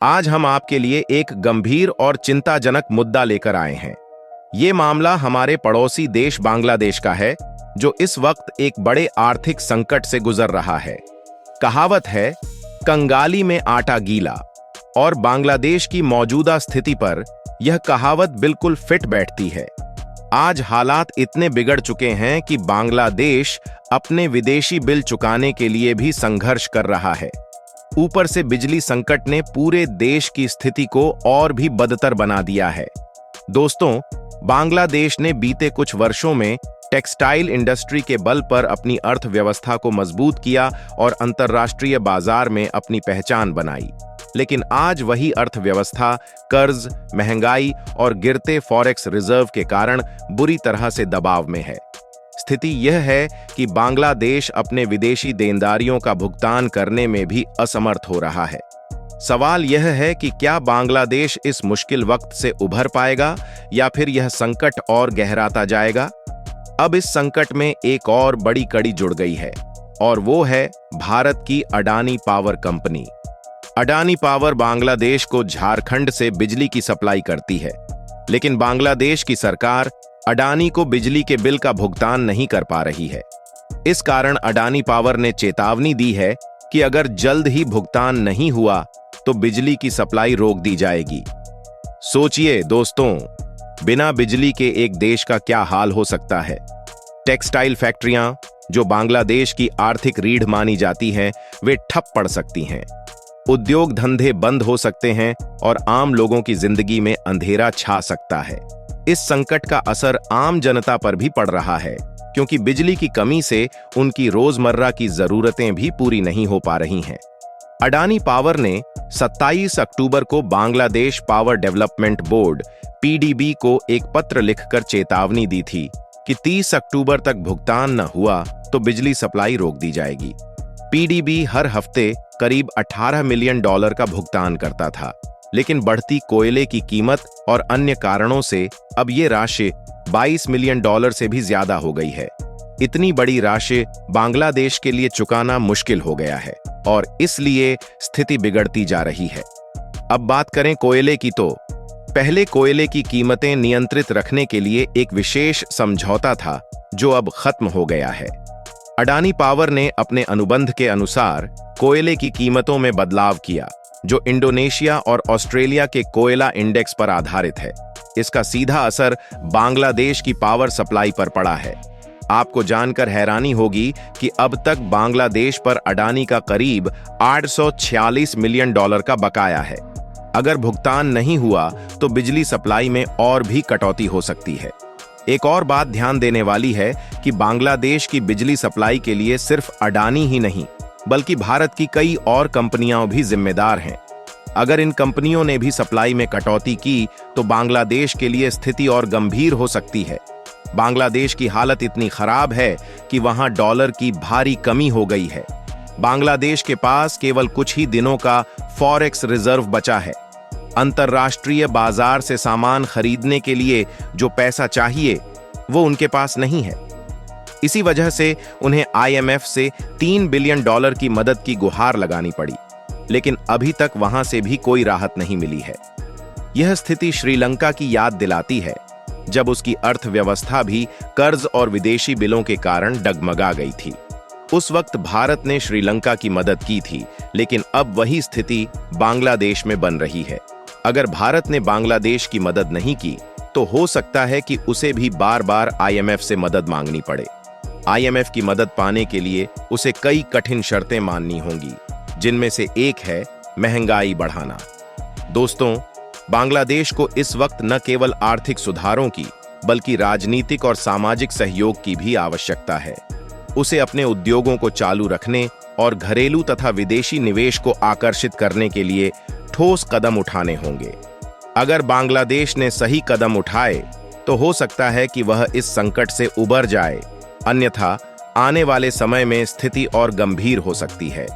आज हम आपके लिए एक गंभीर और चिंताजनक मुद्दा लेकर आए हैं। ये मामला हमारे पड़ोसी देश बांग्लादेश का है, जो इस वक्त एक बड़े आर्थिक संकट से गुजर रहा है। कहावत है, कंगाली में आटा गीला, और बांग्लादेश की मौजूदा स्थिति पर यह कहावत बिल्कुल फिट बैठती है। आज हालात इतने बिगड़ चुके हैं कि बांग्लादेश अपने विदेशी बिल चुकाने के लिए भी संघर्ष कर रहा है। ऊपर से बिजली संकट ने पूरे देश की स्थिति को और भी बदतर बना दिया है। दोस्तों, बांग्लादेश ने बीते कुछ वर्षों में टेक्सटाइल इंडस्ट्री के बल पर अपनी अर्थव्यवस्था को मजबूत किया और अंतर्राष्ट्रीय बाजार में अपनी पहचान बनाई। लेकिन आज वही अर्थव्यवस्था कर्ज, महंगाई और गिरते फॉरेक्स रिजर्व के कारण बुरी तरह से दबाव में है। स्थिति यह है कि बांग्लादेश अपने विदेशी देनदारियों का भुगतान करने में भी असमर्थ हो रहा है। सवाल यह है कि क्या बांग्लादेश इस मुश्किल वक्त से उभर पाएगा या फिर यह संकट और गहराता जाएगा। अब इस संकट में एक और बड़ी कड़ी जुड़ गई है, और वो है भारत की Adani power company. Adani power Bangladesh को झारखंड से बिजली की सप्लाई करती है, लेकिन बांग्लादेश की सरकार अडानी को बिजली के बिल का भुगतान नहीं कर पा रही है। इस कारण अडानी पावर ने चेतावनी दी है कि अगर जल्द ही भुगतान नहीं हुआ तो बिजली की सप्लाई रोक दी जाएगी। सोचिए दोस्तों, बिना बिजली के एक देश का क्या हाल हो सकता है। टेक्सटाइल फैक्ट्रियां, जो बांग्लादेश की आर्थिक रीढ़ मानी जाती हैं, वे ठप पड़ सकती हैं। उद्योग धंधे बंद हो सकते हैं और आम लोगों की जिंदगी में अंधेरा छा सकता है। इस संकट का असर आम जनता पर भी पड़ रहा है, क्योंकि बिजली की कमी से उनकी रोजमर्रा की जरूरतें भी पूरी नहीं हो पा रही हैं। अडानी पावर ने 27 अक्टूबर को Bangladesh power development board (PDB) को एक पत्र लिखकर चेतावनी दी थी कि 30 अक्टूबर तक भुगतान न हुआ तो बिजली सप्लाई रोक दी जाएगी। पीडीबी हर हफ्ते करीब $18 मिलियन का भुगतान करता था, लेकिन बढ़ती कोयले की कीमत और अन्य कारणों से अब ये राशि $22 मिलियन से भी ज्यादा हो गई है। इतनी बड़ी राशि बांग्लादेश के लिए चुकाना मुश्किल हो गया है और इसलिए स्थिति बिगड़ती जा रही है। अब बात करें कोयले की, तो पहले कोयले की कीमतें नियंत्रित रखने के लिए एक विशेष समझौता था, जो अब खत्म हो गया है। अडानी पावर ने अपने अनुबंध के अनुसार कोयले की कीमतों में बदलाव किया, जो इंडोनेशिया और ऑस्ट्रेलिया के कोयला इंडेक्स पर आधारित है। इसका सीधा असर बांग्लादेश की पावर सप्लाई पर पड़ा है। आपको जानकर हैरानी होगी कि अब तक बांग्लादेश पर अडानी का करीब $846 मिलियन का बकाया है। अगर भुगतान नहीं हुआ तो बिजली सप्लाई में और भी कटौती हो सकती है। एक और बात ध्यान देने वाली है कि बांग्लादेश की बिजली सप्लाई के लिए सिर्फ अडानी ही नहीं, बल्कि भारत की कई और कंपनियां भी जिम्मेदार हैं। अगर इन कंपनियों ने भी सप्लाई में कटौती की तो बांग्लादेश के लिए स्थिति और गंभीर हो सकती है। बांग्लादेश की हालत इतनी खराब है कि वहां डॉलर की भारी कमी हो गई है। बांग्लादेश के पास केवल कुछ ही दिनों का फॉरेक्स रिजर्व बचा है। अंतर्राष्ट्रीय बाजार से सामान खरीदने के लिए जो पैसा चाहिए वो उनके पास नहीं है। इसी वजह से उन्हें IMF से $3 बिलियन की मदद की गुहार लगानी पड़ी, लेकिन अभी तक वहां से भी कोई राहत नहीं मिली है। यह स्थिति श्रीलंका की याद दिलाती है, जब उसकी अर्थव्यवस्था भी कर्ज और विदेशी बिलों के कारण डगमगा गई थी। उस वक्त भारत ने श्रीलंका की मदद की थी, लेकिन अब वही स्थिति बांग्लादेश में बन रही है। अगर भारत ने बांग्लादेश की मदद नहीं की तो हो सकता है कि उसे भी बार बार IMF से मदद मांगनी पड़े। IMF की मदद पाने के लिए उसे कई कठिन शर्तें माननी होंगी, जिनमें से एक है महंगाई बढ़ाना। दोस्तों, बांग्लादेश को इस वक्त न केवल आर्थिक सुधारों की, बल्कि राजनीतिक और सामाजिक सहयोग की भी आवश्यकता है। उसे अपने उद्योगों को चालू रखने और घरेलू तथा विदेशी निवेश को आकर्षित करने के लिए ठोस कदम उठाने होंगे। अगर बांग्लादेश ने सही कदम उठाए तो हो सकता है कि वह इस संकट से उबर जाए, अन्यथा आने वाले समय में स्थिति और गंभीर हो सकती है।